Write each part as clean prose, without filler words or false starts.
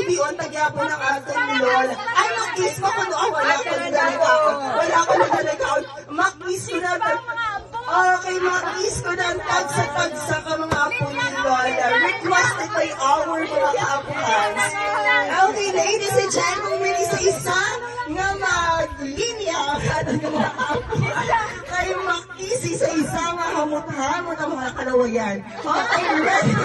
baby on tagyapo ng aton ni Lola. Ay, mag-kiss mo ko noon. Wala ko na talaga. Mag-kiss ko na. Okay, mag-kiss ko na ang tagsa-tagsa ka mga apo ni Lola. Requested by our mga apuhans. Okay, ladies and gentlemen, isa-isa nga mag-linya ang ating mga apo. Kayo mag-kiss isa-isa nga hamot-hamot ang mga kalawayan. Okay, ready?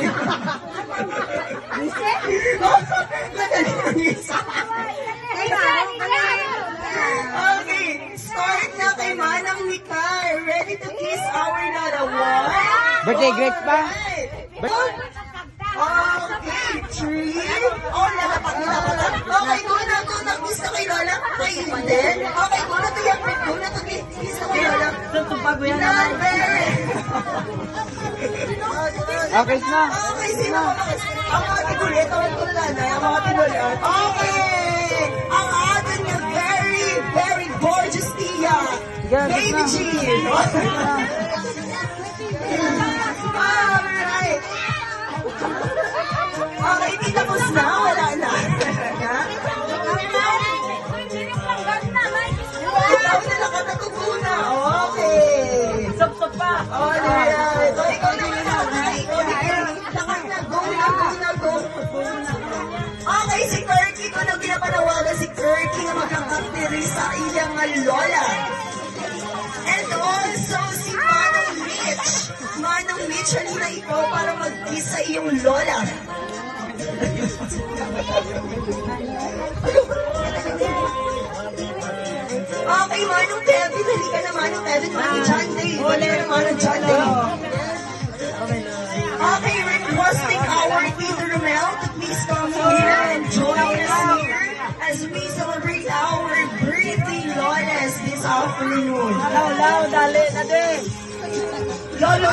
Okay, start na kay Manang Mikay. Ready to kiss our Lola. Birthday great pa? Okay, 3. Oh, nalapat. Okay, go na. Kiss na kay Lola. Okay, hindi. Okay, go na to yung break. Go na to kiss na kay Lola. Number. Okay na. Okay, sino ka mga... Ang mga tigulit, ang mga tigulit. Okay! Ang atin niya, very, very gorgeous Tia. Baby Jean. Alright. Okay, tinapos na. Wala na. Ikaw na nakatatubo na. Okay. Sop pa. Alright. So, ikaw na yun. Go. Okay, si Kirky ko nang ginapanawagan si Kirky na magkakapiri sa iyang lola. And also si Manong Mitch, halina ikaw para mag-kiss sa iyong lola. Okay, Manong Kevin, halika na Manong Kevin, Manong John Day. Halika na Manong John Day. Okay, requesting our Peter Romel to please come here and join us here as we celebrate our birthday Lolas this afternoon. Lao, dali na din. Lolo!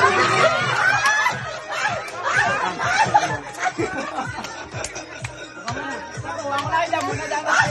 Wala na muna dapat.